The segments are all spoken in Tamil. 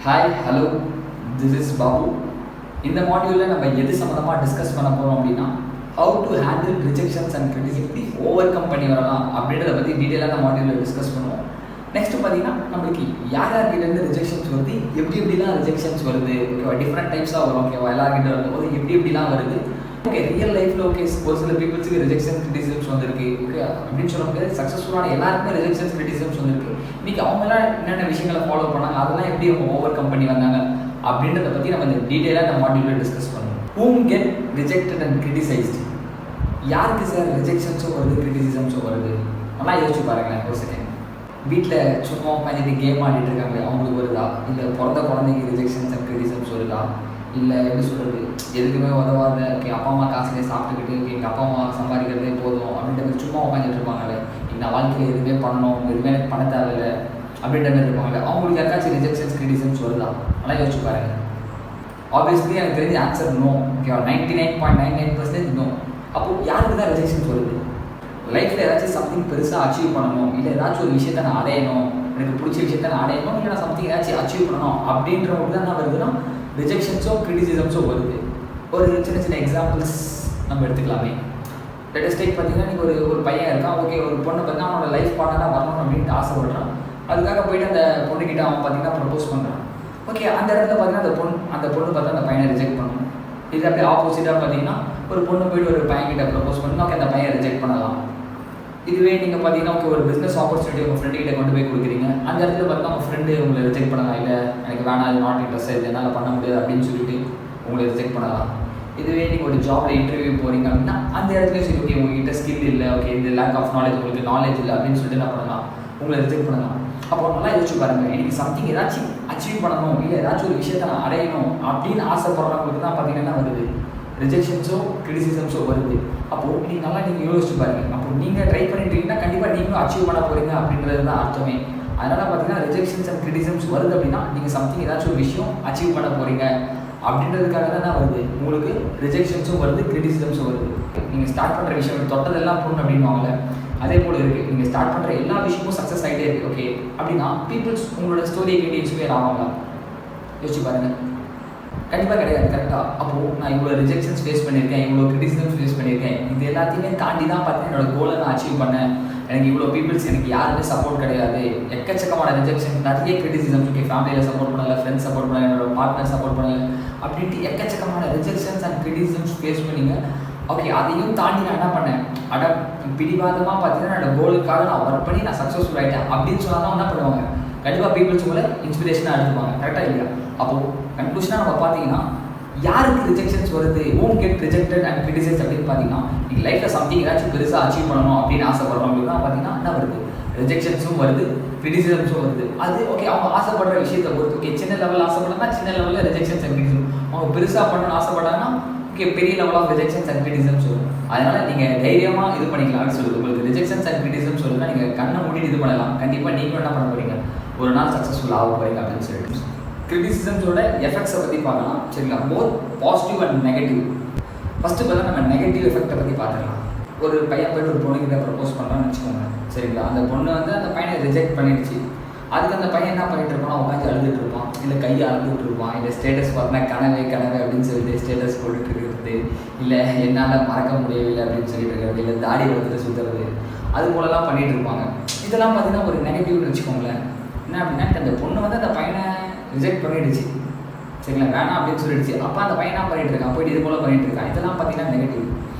Hi hello this is Babu. இந்த மாடியூலில் நம்ம எது சம்மந்தமாக டிஸ்கஸ் பண்ண போகிறோம் அப்படின்னா how to handle rejections and criticism எப்படி ஓவர் கம் பண்ணி வரலாம் அப்படின்றத பற்றி டீட்டெயிலாக அந்த மாடியூலில் டிஸ்கஸ் பண்ணுவோம். நெக்ஸ்ட் பார்த்தீங்கன்னா நம்மளுக்கு யார் யார்கிட்டேருந்து ரிஜெக்ஷன்ஸ் வருது, எப்படி எப்படிலாம் ரிஜெக்ஷன்ஸ் வருது, ஓகேவா, டிஃப்ரெண்ட் டைப்ஸாக வரும், ஓகேவா, எல்லாருக்கிட்ட வரும்போது எப்படி எப்படிலாம் வருது, ஓகே, ரியல் லைஃப்பில் ஓகே ஒரு சில பீப்புள்ஸுக்கு ரிஜெக்ஷன் கிரிட்டிசிசம்ஸ் வந்திருக்கு, ஓகே அப்படின்னு சொல்ல முடியாது. சக்ஸஸ்ஃபுல்லான எல்லாருக்குமே ரிஜெக்ஷன்ஸ் கிரிட்டிசிசம்ஸ் வந்திருக்கு. இன்றைக்கி அவங்களாம் என்னென்ன விஷயங்களை ஃபாலோ பண்ணாங்க, அதெல்லாம் எப்படி அவங்க ஓவர் கம் பண்ணி வந்தாங்க அப்படின்றத பற்றி நம்ம இந்த டீட்டெயிலாக இந்த மாடியூலில் டிஸ்கஸ் பண்ணுவோம். ஹூம் கெட் ரிஜெக்டட் அண்ட் கிரிட்டிசைஸ்டு, யாருக்கு சார் ரிஜெக்ஷன்ஸோ வருது கிரிட்டிசிசம்ஸோ வருது, நல்லா யோசிச்சு பாருங்களேன் ஒரு செகண்ட். வீட்டில் சும்மா உட்காந்துட்டு கேம் ஆடிட்டு இருக்காங்க, அவங்களுக்கு வருதா, இல்லை பிறந்த குழந்தைக்கு ரிஜெக்ஷன்ஸ் அண்ட் கிரிட்டிசிசம்ஸ் வருதா, இல்லை எப்படி சொல்கிறது, எதுக்குமே உதவாத அப்பா அம்மா காசுலேயே சாப்பிட்டுக்கிட்டு எங்கள் அப்பா அம்மா சம்பாதிக்கிறதே போதும் அப்படின்ற மாதிரி சும்மா உட்காந்துட்டு இருப்பாங்களே, நான் வாழ்க்கையில் எதுவுமே பண்ணணும், எதுவுமே எனக்கு பண்ண தேவையில்லை அப்படின்ற மாதிரி இருப்பாங்களே, அவங்களுக்கு யாருக்காச்சும் ரிஜெக்ஷன்ஸ் கிரிட்டிசிசம்ஸ் வருதா, நல்லா யோசிச்சு பாருங்க. ஆப்வியஸ்லி எனக்கு தெரிஞ்ச ஆன்சர் நோ, ஓகேவா, 99.99% நோ. அப்போது யாருக்கு தான் ரிஜெக்ஷன்ஸ் வருது? லைஃப்பில் ஏதாச்சும் சம்திங் பெருசாக அச்சீவ் பண்ணணும், இல்லை ஏதாச்சும் ஒரு விஷயத்தை நான் அடையணும், எனக்கு பிடிச்ச விஷயத்தை நான் அடையணும், இல்லை நான் சம்திங் ஏதாச்சும் அச்சீவ் பண்ணணும் அப்படின்றவங்க தான் என்ன வருதுன்னா ரிஜெக்ஷன்ஸோ கிரிட்டிசிசம்ஸோ வருது. ஒரு சின்ன சின்ன எக்ஸாம்பிள்ஸ் நம்ம எடுத்துக்கலாமே. லேட்டஸ்ட் டேக் பார்த்தீங்கன்னா நீங்கள் ஒரு பையன் இருக்கான், ஓகே, ஒரு பொண்ணை பார்த்தீங்கன்னா அவனோட லைஃப் பார்ட்னராக வரணும் அப்படின்ட்டு ஆசைப்படுறான். அதுக்காக போயிட்டு அந்த பொண்ணுக்கிட்ட அவன் பார்த்தீங்கன்னா ப்ரப்போஸ் பண்ணுறான். ஓகே, அந்த இடத்துல பார்த்தீங்கன்னா அந்த பொண்ணு பார்த்தா அந்த பையனை ரிஜெக்ட் பண்ணணும். இது அப்படியே ஆப்போசிட்டாக பார்த்தீங்கன்னா ஒரு பொண்ணு போயிட்டு ஒரு பையன்கிட்ட ப்ரப்போஸ் பண்ணணும், ஓகே, அந்த பையன் ரிஜெக்ட் பண்ணலாம். இதுவே நீங்கள் பார்த்தீங்கன்னா ஓகே ஒரு பிஸ்னஸ் ஆப்பர்ச்சுனிட்டி உங்கள் ஃப்ரெண்டுகிட்ட கொண்டு போய் கொடுக்குறீங்க, அந்த இடத்துல பார்த்தா உங்கள் ஃப்ரெண்டு உங்களை ரிஜெக்ட் பண்ணலாம், இல்லை எனக்கு வேணாம், இது நாட் இன்ட்ரெஸ்ட், என்னால் பண்ண முடியாது அப்படின்னு சொல்லிட்டு உங்களை ரிஜெக்ட் பண்ணலாம். இதுவே நீங்கள் ஒரு ஜாபில் இன்டர்வியூ போகிறீங்க அப்படின்னா அந்த இடத்துல சரி ஓகே உங்ககிட்ட ஸ்கில் இல்லை, ஓகே இந்த லேக் ஆஃப் நாலேஜ், உங்களுக்கு நாலேஜ் இல்லை அப்படின்னு சொல்லிட்டு என்ன பண்ணலாம், உங்களை ரிஜெக்ட் பண்ணலாம். அப்போ நல்லா யோசிச்சு பாருங்கள், எனக்கு சம்திங் ஏதாச்சும் அச்சீவ் பண்ணணும், இல்லை ஏதாச்சும் ஒரு விஷயத்தை நான் அடையணும் அப்படின்னு ஆசைப்படுறவங்களுக்கு தான் பார்த்தீங்கன்னா வருது ரிஜெக்ஷன்ஸோ கிரிட்டிசிசம்ஸோ வருது. அப்போது நீங்கள் யோசிச்சு பாருங்கள். அப்போ நீங்கள் ட்ரை பண்ணிட்டீங்கன்னா கண்டிப்பாக நீங்களும் அச்சீவ் பண்ண போகிறீங்க அப்படின்றது தான் அர்த்தமே. அதனால் பார்த்தீங்கன்னா ரிஜெக்ஷன்ஸ் அண்ட் கிரிட்டிசிசம்ஸ் வருது அப்படின்னா நீங்கள் சம்திங் ஏதாச்சும் ஒரு விஷயம் அச்சீவ் பண்ண போகிறீங்க அப்படின்றதுக்காக தான் வருது. உங்களுக்கு ரிஜெக்ஷன்ஸும் வருது, கிரிட்டிசிசம்ஸும் வருது. நீங்கள் ஸ்டார்ட் பண்ணுற விஷயம் தொட்டதெல்லாம் பொண்ணு அப்படின்வாங்கல்ல, அதே போல் இருக்குது. நீங்கள் ஸ்டார்ட் பண்ணுற எல்லா விஷயமும் சக்ஸஸ் ஆகிட்டே இருக்குது, ஓகே அப்படின்னா பீப்புள்ஸ் உங்களோட ஸ்டோரியை கேட்டு இன்ஸ்பயர் ஆவாங்களா? யோசிச்சு பாருங்கள், கண்டிப்பாக கிடையாது. கரெக்டாக. அப்போது நான் இவ்வளோ ரிஜெக்ஷன்ஸ் ஃபேஸ் பண்ணியிருக்கேன், இவ்வளோ கிரிட்டிசிசம்ஸ் ஃபேஸ் பண்ணியிருக்கேன், இது எல்லாத்தையுமே தாண்டி தான் பார்த்தீங்கன்னா என்னோடய கோலை நான் அச்சீவ் பண்ணேன். எனக்கு இவ்வளோ பீப்புள்ஸ், எனக்கு யாருமே சப்போர்ட் கிடையாது, எக்கச்சக்கமான ரிஜெக்ஷன், நிறைய கிரிட்டிசிசம்ஸ், ஓகே ஃபேமிலியில் சப்போர்ட் பண்ணலை, ஃப்ரெண்ட்ஸ் சப்போர்ட் பண்ணலை, என்னோட பார்ட்னர் சப்போர்ட் பண்ணலை அப்படின்ட்டு எக்கச்சக்கமான ரிஜெக்ஷன்ஸ் அண்ட் கிரிட்டிசிசம்ஸ் ஃபேஸ் பண்ணிங்க. ஓகே, அதையும் தாண்டி நான் என்ன பண்ணேன், பிடிவாதமாக பார்த்தீங்கன்னா என்னோட கோலுக்காக நான் ஒர்க் பண்ணி நான் சக்ஸஸ்ஃபுல் ஆகிட்டேன் அப்படின்னு சொன்னால் தான் என்ன பண்ணுவாங்க, கண்டிப்பாக பீப்புள்ஸ் உங்களை இன்ஸ்பிரேஷனாக எடுத்துப்பாங்க. கரெக்டாக இல்லையா? அப்போது கன்க்ளூஷனாக நம்ம பார்த்தீங்கன்னா யாருக்கு ரிஜெக்ஷன்ஸ் வருது, ஹூம் கெட் ரிஜெக்டட் அண்ட் கிரிட்டிசைஸ் அப்படின்னு பார்த்தீங்கன்னா நீங்கள் லைஃப்பில் சம்திங் ஏதாச்சும் பெருசாக அச்சீவ் பண்ணணும் அப்படின்னு ஆசைப்படுறவங்களுக்கு தான் பார்த்தீங்கன்னா என்ன வருது, ரிஜெக்ஷன்ஸும் வருது, கிரிட்டிசிசம்ஸும் வருது. அது ஓகே அவங்க ஆசைப்படுற விஷயத்தை பொறுத்து. ஓகே, சின்ன லெவலில் ஆசைப்படனா சின்ன லெவலில் ரிஜெக்ஷன்ஸ் அண்ட் கிரிட்டிசிசம், அவங்க பெருசாக பண்ணணும்னு ஆசைப்பட்டாங்கன்னா ஓகே பெரிய level of rejections and criticisms வரும். அதனால் நீங்கள் தைரியமாக இது பண்ணிக்கலாம்னு சொல்லுது. உங்களுக்கு ரிஜெக்ஷன்ஸ் அண்ட் கிரிட்டிசிசம் சொல்லுங்கள், நீங்கள் கண்ணை மூடிட்டு இது பண்ணலாம். கண்டிப்பாக நீங்களும் என்ன பண்ண போகிறீங்க, ஒரு நாள் சக்ஸஸ்ஃபுல் ஆக போகிறீங்க அப்படின்னு சொல்லிட்டு. கிரிட்டிசிசம்ஸோட எஃபெக்ட்ஸை பற்றி பார்க்கலாம், சரிங்களா? Both positive and negative. First பார்த்தா நம்ம நெகட்டிவ் எஃபெக்டை பற்றி பார்த்துக்கலாம். ஒரு பையன் போய்ட்டு ஒரு பொண்ணுக்கிட்ட ப்ரப்போஸ் பண்ணுறான்னு வச்சுக்கோங்க, சரிங்களா? அந்த பொண்ணு அந்த பையனை ரிஜெக்ட் பண்ணிடுச்சு. அதுக்கு அந்த பையன் என்ன பண்ணிட்டு இருப்பான், உட்காந்து அழுதுட்டு இருப்பான், இல்லை கையை அழுதுட்டு இருப்பான், இல்லை ஸ்டேட்டஸ் பார்த்தா கனவே அப்படின்னு சொல்லிட்டு ஸ்டேட்டஸ் போட்டுட்டு இருக்கிறது, இல்லை என்னால் மறக்க முடியவில்லை அப்படின்னு சொல்லிட்டு இருக்கிறது, இல்லை தாடி வளர்த்துட்டு சுற்றுறது, அது போலலாம் பண்ணிகிட்டு இருப்பாங்க. இதெல்லாம் பார்த்தீங்கன்னா ஒரு நெகட்டிவ்னு வச்சுக்கோங்களேன். என்ன அப்படின்னா அந்த பொண்ணு அந்த பையனை ரிஜெக்ட் பண்ணிடுச்சு, சரிங்களா, வேணாம் அப்படின்னு சொல்லிடுச்சு. அப்போ அந்த பையன் என்ன பண்ணிட்டு இருக்கான், போய்ட்டு இது போல் பண்ணிட்டு இருக்கான். இதெல்லாம் பார்த்தீங்கன்னா நெகட்டிவ்.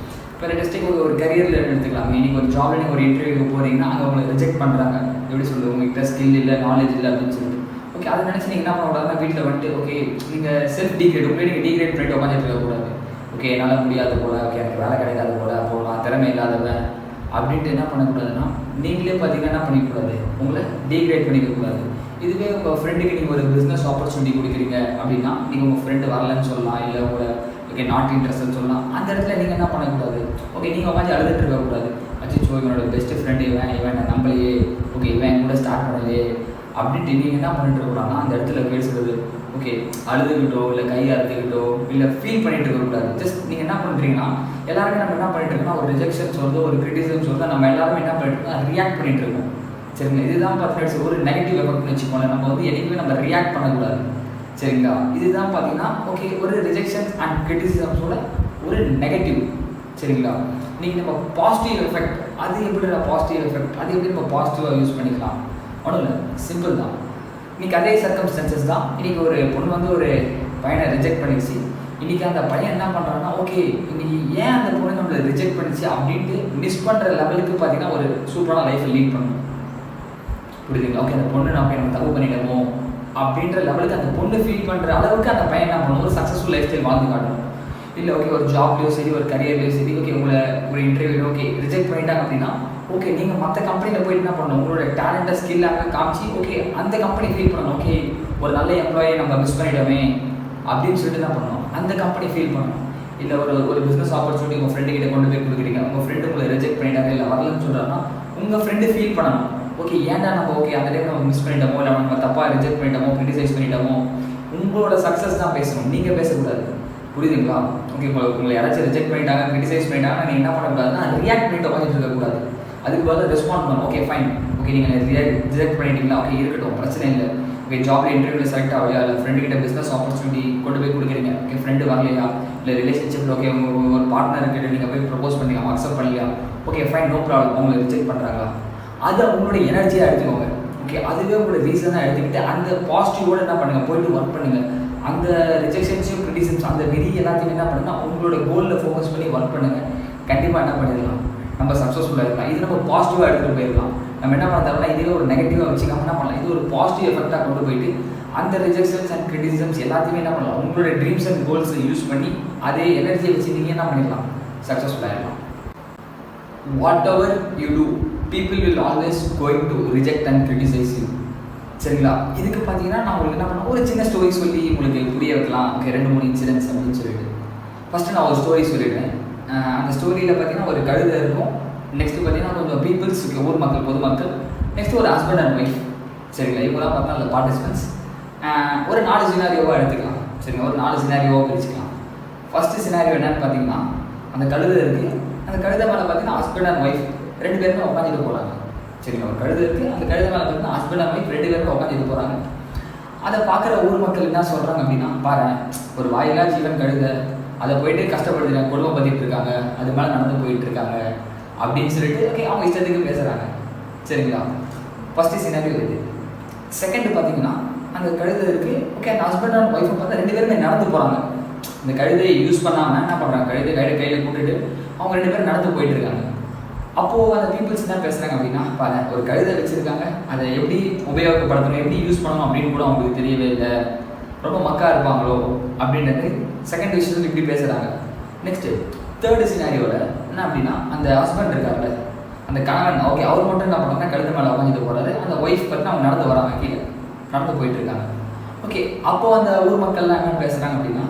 இப்போ லேட்டஸ்ட்டுக்கு ஒரு கரியரில் எடுத்துக்கலாம். நீங்கள் ஒரு ஜாப்ல நீங்கள் ஒரு இன்டர்வியூ போகிறீங்கன்னா அங்கே உங்களை ரிஜெக்ட் பண்ணுறாங்க. எப்படி சொல்லுங்கள், உங்கள்கிட்ட ஸ்கில் இல்லை, நாலேஜ் இல்லை அப்படின்னு சொல்லிட்டு. ஓகே, அதை நினச்சி நீங்கள் என்ன பண்ணக்கூடாதுன்னா வீட்டில் வந்துட்டு ஓகே நீங்கள் செல்ஃப் டிகிரேட், உங்களே நீங்கள் டிகிரேட் பண்ணிட்டு உட்காந்துட்டு இருக்கக்கூடாது. ஓகே என்னால் முடியாது போல், ஓகே எனக்கு வேலை கிடைக்காது போல், அப்போ நான் திறமை இல்லாதவன் அப்படின்ட்டு என்ன பண்ணக்கூடாதுன்னா நீங்களே பார்த்தீங்கன்னா என்ன பண்ணிக்கூடாது, உங்களை டிகிரேட் பண்ணிக்கக்கூடாது. இதுவே உங்கள் ஃப்ரெண்டுக்கு நீங்கள் ஒரு பிஸ்னஸ் ஆப்பர்ச்சுனிட்டி கொடுக்குறீங்க அப்படின்னா நீங்கள் உங்கள் ஃப்ரெண்டு வரலன்னு சொல்லலாம், இல்லை உங்களை ஓகே நாட் இன்ட்ரெஸ்ட்னு சொல்லலாம். அந்த இடத்துல நீங்கள் என்ன பண்ணக்கூடாது, ஓகே நீங்கள் உட்காந்து அழுதுட்டு இருக்கக்கூடாது. அச்சோ இவனோட பெஸ்ட் ஃப்ரெண்டு இவன் நான் நம்பலையே, ஓகே இவன் என் கூட ஸ்டார்ட் பண்ணலையே அப்படின்ட்டு நீங்கள் என்ன பண்ணிட்டு இருக்கக்கூடாதுன்னா அந்த இடத்துல பேசுகிறது ஓகே அழுதுகிட்டோ இல்லை கையை அறுத்துக்கிட்டோ இல்லை ஃபீல் பண்ணிட்டு இருக்கக்கூடாது. ஜஸ்ட் நீங்கள் என்ன பண்ணுறீங்கன்னா எல்லாருமே நம்ம என்ன பண்ணிட்டு இருக்கோம்னா ஒரு ரிஜெக்ஷன்ஸ் வருது, ஒரு கிரிட்டிசிசம்ஸ் வருது, நம்ம எல்லாருமே என்ன பண்ணிட்டு இருக்கோம், ரியாக்ட் பண்ணிட்டு இருக்கோம். சரிங்களா, இதுதான் பார்த்தீங்கன்னா ஒரு நெகட்டிவ் எஃபெக்ட்னு வச்சுக்கோங்க. நம்ம என்னைக்குமே நம்ம ரியாக்ட் பண்ணக்கூடாது. சரிங்களா? இதுதான் பார்த்தீங்கன்னா ஓகே ஒரு ரிஜெக்ஷன்ஸ் அண்ட் கிரிட்டிசிசம்ஸோட ஒரு நெகட்டிவ். சரிங்களா? இன்றைக்கி நம்ம பாசிட்டிவ் எஃபெக்ட், அது எப்படி பாசிட்டிவ் எஃபெக்ட், அது எப்படி நம்ம பாசிட்டிவாக யூஸ் பண்ணிக்கலாம்? ஒன்றும் இல்லை, சிம்பிள் தான். இன்றைக்கி அதே சர்க்கம்ஸ்டன்சஸ் தான். இன்றைக்கி ஒரு பொண்ணு வந்து ஒரு பையனை ரிஜெக்ட் பண்ணிச்சு. இன்றைக்கி அந்த பையன் என்ன பண்ணுறான்னா, ஓகே இன்றைக்கி ஏன் அந்த பொண்ணு நம்மளை ரிஜெக்ட் பண்ணிச்சு அப்படின்ட்டு மிஸ் பண்ணுற லெவலுக்கு பார்த்தீங்கன்னா ஒரு சூப்பரான லைஃப்பை லீட் பண்ணணும். புரியுதுங்களா? ஓகே அந்த பொண்ணு நம்ம எனக்கு தப்பு பண்ணிட்டோமோ அப்படின்ற லெவலுக்கு அந்த பொண்ணு ஃபீல் பண்ணுற அளவுக்கு அந்த பையன் என்ன பண்ணணும், ஒரு சக்ஸஸ்ஃபுல் லைஃப் ஸ்டைல் வாழ்ந்து காட்டணும். இல்லை ஓகே ஒரு ஜாப்லேயோ சரி, ஒரு கரியர்லேயோ சரி, ஓகே உங்களை ஒரு இன்டர்வியூ ஓகே ரிஜெக்ட் பண்ணிட்டாங்க அப்படின்னா, ஓகே நீங்கள் மற்ற கம்பெனியில் போயிட்டு என்ன பண்ணணும், உங்களோட டேலண்ட்டை ஸ்கில்லாக காமிச்சு ஓகே அந்த கம்பெனி ஃபீல் பண்ணணும். ஓகே ஒரு நல்ல எம்ப்ளாயை நம்ம மிஸ் பண்ணிட்டோமே அப்படின்னு சொல்லிட்டு என்ன பண்ணணும், அந்த கம்பெனி ஃபீல் பண்ணணும். இல்லை ஒரு பிஸ்னஸ் ஆப்பர்ச்சுனிட்டி உங்கள் ஃப்ரெண்டு கிட்ட கொண்டு போய் கொடுக்குறீங்க, உங்கள் ஃப்ரெண்டு உங்களை ரிஜெக்ட் பண்ணிட்டாங்க இல்லை வரலன்னு சொல்கிறாங்கன்னா உங்கள் ஃப்ரெண்டு ஃபீல் பண்ணணும். ஓகே ஏன்டா நம்ம ஓகே அந்த டைம் நம்ம மிஸ் பண்ணிட்டோமோ, இல்லை நம்ம தப்பாக ரிஜெக்ட் பண்ணிட்டோமோ, கிரிட்டிசைஸ் பண்ணிட்டோமோ, உங்களோட சக்ஸஸ் தான் பேசணும், நீங்கள் பேசக்கூடாது. புரியுதுங்களா? ஓகே உங்களை யாராச்சும் ரிஜெக்ட் பண்ணிட்டாங்க, கிரிட்டிசைஸ் பண்ணிட்டாங்க, நீங்கள் என்ன பண்ணக்கூடாதுன்னா ரியாக்ட் பண்ணிட்டு உட்காந்துட்டு இருக்கக்கூடாது. அதுக்கு பதிலாக ரெஸ்பாண்ட் பண்ணணும். ஓகே ஃபைன், ஓகே நீங்கள் ரிஜெக்ட் பண்ணிட்டீங்களா, ஓகே இருக்கட்டும், பிரச்சனை இல்லை. ஓகே ஜாப்ல இன்டர்வியூவில் செலக்ட் ஆகலையா, இல்லை ஃப்ரெண்டு கிட்ட பிஸ்னஸ் ஆப்பர்ச்சுனிட்டி கொண்டு போய் கொடுக்குறீங்க, ஓகே ஃப்ரெண்டு வரலையா, இல்லை ரிலேஷன்ஷிப்பில் ஓகே ஒரு பார்ட்னர் கிட்ட நீங்கள் போய் ப்ரப்போஸ் பண்ணி அவங்க அக்செப்ட் பண்ணலையா, ஓகே ஃபைன் நோ ப்ராப்ளம். அவங்களை ரிஜெக்ட் பண்ணுறாங்களா, அது அவங்களோட எனர்ஜியாக எடுத்துக்கோங்க. ஓகே அதுவே உங்களோட ரீசனாக எடுத்துக்கிட்டு அந்த பாசிட்டிவோடு என்ன பண்ணுங்கள், போயிட்டு ஒர்க் பண்ணுங்கள். அந்த ரிஜெக்ஷன்ஸையும் கிரிட்டிசிசம்ஸ் அந்த வெறி எல்லாத்தையும் என்ன பண்ணுங்கன்னா உங்களோட கோலில் ஃபோக்கஸ் பண்ணி ஒர்க் பண்ணுங்கள். கண்டிப்பாக என்ன பண்ணிடலாம், நம்ம சக்ஸஸ்ஃபுல்லாக இருக்கலாம். இது நம்ம பாசிட்டிவாக எடுத்துகிட்டு போயிடலாம். நம்ம என்ன பண்ண தரலாம், இதே ஒரு நெகட்டிவாக வச்சுக்காம என்ன பண்ணலாம், இது ஒரு பாசிட்டிவ் எஃபெக்டாக கொண்டு போயிட்டு அந்த ரிஜெக்ஷன்ஸ் அண்ட் கிரிட்டிசிசம்ஸ் எல்லாத்தையுமே என்ன பண்ணலாம், உங்களோட ட்ரீம்ஸ் அண்ட் கோல்ஸை யூஸ் பண்ணி அதே எனர்ஜியை வச்சு நீங்கள் என்ன பண்ணிடலாம், சக்ஸஸ்ஃபுல்லாக இருக்கலாம். Whatever you do, people will always going to reject and criticise you. சரிங்களா? இதுக்கு பார்த்தீங்கன்னா நான் உங்களுக்கு என்ன பண்ணேன், ஒரு சின்ன ஸ்டோரி சொல்லி உங்களுக்கு புரிய வைக்கலாம். ஓகே 2-3 இன்சிடென்ட்ஸ் அப்படின்னு சொல்லிட்டு ஃபஸ்ட்டு நான் ஒரு ஸ்டோரி சொல்லிடுறேன். அந்த ஸ்டோரியில் பார்த்தீங்கன்னா ஒரு கழுதை இருக்கும். நெக்ஸ்ட்டு பார்த்தீங்கன்னா கொஞ்சம் பீப்புள்ஸ், ஊர் மக்கள், பொதுமக்கள், நெக்ஸ்ட்டு ஒரு ஹஸ்பண்ட் அண்ட் ஒய்ஃப். சரிங்களா? இப்போலாம் பார்த்தா அதில் பார்ட்டிசிபென்ட்ஸ் ஒரு 4 சினாரியோவாக எடுத்துக்கலாம். சரிங்களா? ஒரு 4 சினாரியோவாக பிரிச்சுக்கலாம். ஃபஸ்ட்டு சினாரியோ என்னன்னு பார்த்தீங்கன்னா, அந்த கழுதை இருக்குது. அந்த கழுதை மேலே பார்த்தீங்கன்னா ஹஸ்பண்ட் அண்ட் ஒய்ஃப் 2 பேருமே உட்காந்துட்டு போகிறாங்க. சரிங்களா? ஒரு கழுதை இருக்குது. அந்த கழுதை மேலே பார்த்தீங்கன்னா ஹஸ்பண்ட் அண்ட் ஒய்ஃப் 2 பேருமே உட்காந்துட்டு போகிறாங்க. அதை பார்க்குற ஊர் மக்கள் என்ன சொல்கிறாங்க அப்படின்னா, பாரு ஒரு வாயிலா ஜீவன் கழுதை, அதை போயிட்டு கஷ்டப்படுத்துறாங்க, கொடுமைப்படுத்திட்டு இருக்காங்க, அது மேலே நடந்து போயிட்டு இருக்காங்க அப்படின்னு சொல்லிட்டு ஓகே அவங்க இஷ்டத்துக்கு பேசுகிறாங்க. சரிங்களா? ஃபஸ்ட்டு சினாரியோ இது. செகண்ட் பார்த்தீங்கன்னா அந்த கழுதை இருக்குது. ஓகே அந்த ஹஸ்பண்ட் அண்ட் ஒய்ஃபை பார்த்தா 2 பேருமே நடந்து போகிறாங்க. இந்த கழுதையை யூஸ் பண்ணாமல் என்ன பண்ணுறாங்க, கையில் கூட்டுட்டு அவங்க 2 பேரும் நடந்து போயிட்டு இருக்காங்க. அப்போது அந்த பீப்புள்ஸ் என்ன பேசுகிறாங்க அப்படின்னா, பாரு ஒரு கழுதை வச்சுருக்காங்க, அதை எப்படி உபயோகப்படுத்தணும், எப்படி யூஸ் பண்ணணும் அப்படின்னு கூட அவங்களுக்கு தெரியவே இல்லை, ரொம்ப மக்கா இருப்பாங்களோ அப்படின்றது செகண்ட் விஷயத்தில் இப்படி பேசுகிறாங்க. நெக்ஸ்ட்டு தேர்டு சினாரியோவில் என்ன அப்படின்னா, அந்த ஹஸ்பண்ட் இருக்கார்ல, அந்த கணவன் ஓகே அவர் மட்டும் என்ன பண்ணுறாங்கன்னா கழுதை மேலே உட்காந்துட்டு போகிறாரு. அந்த ஒய்ஃப் பார்த்தா அவங்க நடந்து வராங்க, கீழே நடந்து போயிட்டு இருக்காங்க. ஓகே அப்போது அந்த ஊர் மக்கள்லாம் என்ன பேசுகிறாங்க அப்படின்னா,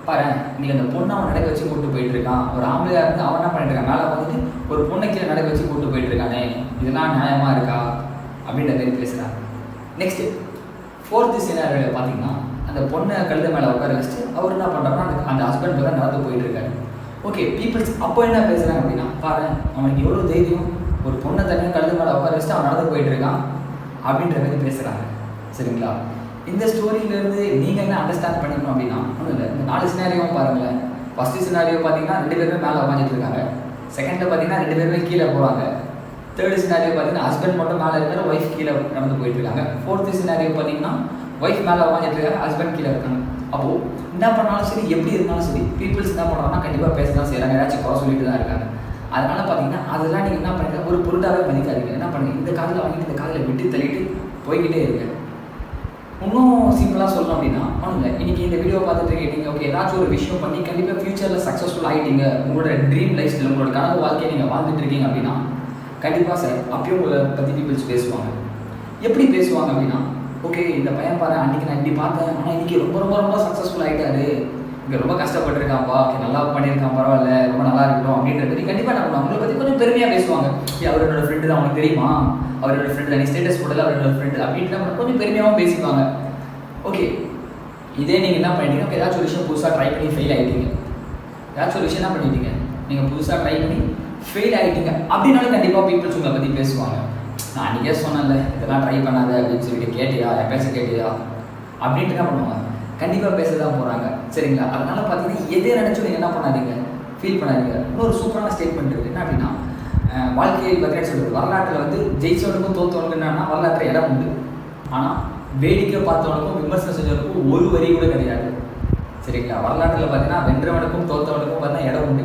பாரு நீ அந்த பொண்ணை அவன் நடக்க வச்சு கூப்பிட்டு போயிட்டு இருக்கான், ஒரு ஆம்பளையாக இருந்து அவன் என்ன பண்ணிட்டு இருக்கான், மேலே வந்துட்டு ஒரு பொண்ணை கீழே நடக்க வச்சு கூப்பிட்டு போயிட்டு இருக்கானே, இதெல்லாம் நியாயமாக இருக்கா அப்படின்ற மாதிரி பேசுகிறாங்க. நெக்ஸ்ட்டு ஃபோர்த்து சினாரியோவில் பார்த்தீங்கன்னா, அந்த பொண்ணை கழுதை மேலே உட்கார வச்சுட்டு அவர் என்ன பண்ணுறாருன்னா அந்த ஹஸ்பண்ட் தான் நடந்து போயிட்டு இருக்காரு. ஓகே பீப்புள்ஸ் அப்போ என்ன பேசுகிறாங்க அப்படின்னா, பாரு அவனுக்கு எவ்வளோ தைரியம், ஒரு பொண்ணை தனியாக கழுதை மேலே உட்கார வச்சுட்டு அவன் நடந்து போயிட்டு இருக்கான் அப்படின்ற மாதிரி பேசுகிறாங்க. சரிங்களா? இந்த ஸ்டோரியிலேருந்து நீங்கள் என்ன அண்டர்ஸ்டாண்ட் பண்ணிக்கணும் அப்படின்னா, ஒன்றும் இல்லை, இந்த 4 சினாரியோவும் பாருங்களேன். ஃபஸ்ட்டு சினாரியோ பார்த்தீங்கன்னா 2 பேருமே மேலே உட்காந்துட்டு இருக்காங்க. செகண்டில் பார்த்தீங்கன்னா 2 பேருமே கீழே போகிறாங்க. தேர்டு சினாரியோ பார்த்தீங்கன்னா ஹஸ்பண்ட் மட்டும் மேலே இருக்காரு, ஒய்ஃப் கீழே நடந்து போயிட்டு இருக்காங்க. ஃபோர்த்து சினாரியோ பார்த்தீங்கன்னா ஒய்ஃப் மேலே உட்காந்துட்டு இருக்காங்க, ஹஸ்பண்ட் கீழே இருக்காங்க. அப்போது என்ன பண்ணாலும் சரி, எப்படி இருந்தாலும் சரி, பீப்புள்ஸ் என்ன பண்ணுறாங்கன்னா கண்டிப்பாக பேச தான் செய்கிறாங்க, ஏதாச்சும் குறை சொல்லிட்டு தான் இருக்காங்க. அதனால் பார்த்தீங்கன்னா அதெல்லாம் நீங்கள் என்ன பண்ணுங்க, ஒரு பொருட்டாகவே மதிக்காதீங்க. என்ன பண்ணுங்க, இந்த காதில் வாங்கிட்டு இந்த காதில் விட்டு தள்ளிட்டு போய்கிட்டே இருங்க. இன்னும் சிம்பிளாக சொல்லணும் அப்படின்னா ஒன்றும் இல்லை, இன்றைக்கி இந்த வீடியோ பார்த்துட்டு இருக்கீங்க, ஓகே ஏதாச்சும் ஒரு விஷயம் பண்ணி கண்டிப்பாக ஃபியூச்சரில் சக்ஸஸ்ஃபுல் ஆகிட்டீங்க, உங்களோட ட்ரீம் லைஃப் ஸ்டைல், உங்களோட கனவு வாழ்க்கையை நீங்கள் வாழ்ந்துட்டு இருக்கீங்க அப்படின்னா கண்டிப்பாக சார் அப்பயும் உங்களை பற்றி பீப்புள்ஸ் பேசுவாங்க. எப்படி பேசுவாங்க அப்படின்னா, ஓகே இந்த பையன் பாரு அன்றைக்கி நான் இப்படி பார்த்தேன், ஆனால் இன்றைக்கி ரொம்ப ரொம்ப ரொம்ப சக்ஸஸ்ஃபுல் ஆகிட்டாரு, இங்கே ரொம்ப கஷ்டப்பட்டுருக்கான்ப்பா, ஓகே நல்லா பண்ணியிருக்கான், பரவாயில்ல, ரொம்ப நல்லா இருக்கட்டும் அப்படின்ற மாதிரி கண்டிப்பாக நம்ம அவங்களை பற்றி கொஞ்சம் பெருமையாக பேசுவாங்க. அவரோட ஃப்ரெண்டு தான், அவனுக்கு தெரியுமா, அவரோட ஃப்ரெண்டு தான், நீ ஸ்டேட்டஸ் போடல அவரோட ஃப்ரெண்டு அப்படின்ட்டு நம்ம கொஞ்சம் பெருமையாகவும் பேசிப்பாங்க. ஓகே இதே நீங்கள் என்ன பண்ணிட்டீங்க, ஓகே ஏதாச்சும் ஒரு விஷயம் புதுசாக ட்ரை பண்ணி ஃபெயில் ஆகிட்டீங்க, ஏதாச்சும் ஒரு விஷயம் என்ன பண்ணிட்டீங்க, நீங்கள் புதுசாக ட்ரை பண்ணி ஃபெயில் ஆகிட்டீங்க அப்படின்னாலும் கண்டிப்பாக பீப்புள்ஸ் உங்களை பற்றி பேசுவாங்க. நான் அன்றைக்கே சொன்னேன்ல இதெல்லாம் ட்ரை பண்ணாத அப்படின்னு சொல்லிட்டு கேட்டியா, என் பேச கேட்டியா அப்படின்ட்டு என்ன பண்ணுவாங்க, கண்டிப்பாக பேச தான் போகிறாங்க. சரிங்களா? அதனால் பார்த்தீங்கன்னா எதை நினச்சும் நீங்கள் என்ன பண்ணாதீங்க, ஃபீல் பண்ணாதீங்க. இன்னொரு சூப்பரான ஸ்டேட்மெண்ட் இருக்குது. என்ன அப்படின்னா, வாழ்க்கையை பார்த்தீங்கன்னா சொல்லுது, வரலாற்றில் வந்து ஜெயிச்சவனுக்கும் தோற்றவனுக்கும் என்னன்னா வரலாற்று இடம் உண்டு. ஆனால் வேடிக்கை பார்த்தவனுக்கும் விமர்சனம் செஞ்சவனுக்கும் ஒரு வரி கூட கிடையாது. சரிங்களா? வரலாற்றில் பார்த்தீங்கன்னா வென்றவனுக்கும் தோற்றவனுக்கும் பார்த்தீங்கன்னா இடம் உண்டு.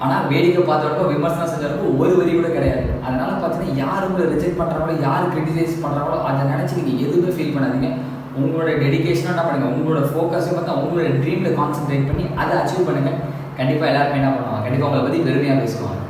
ஆனால் வேடிக்கை பார்த்தவனுக்கும் விமர்சனம் செஞ்சவனுக்கும் ஒரு வரி கூட கிடையாது. அதனால் பார்த்தீங்கன்னா யார் உங்களை ரிஜெக்ட் பண்ணுறாங்களோ, யார் கிரிட்டிசைஸ் பண்ணுறாங்களோ அதை நினச்சி நீங்கள் எதுவுமே ஃபீல் பண்ணாதீங்க. உங்களோட டெடிகேஷனாக என்ன பண்ணுங்கள், உங்களோட ஃபோக்கஸையும் பார்த்தா உங்களோட ட்ரீமில் கான்சென்ட்ரேட் பண்ணி அதை அச்சீவ் பண்ணுங்கள். கண்டிப்பாக எல்லாருமே என்ன பண்ணுவாங்க, கண்டிப்பாக உங்களை பற்றி பெருமையாக பேசுவாங்க.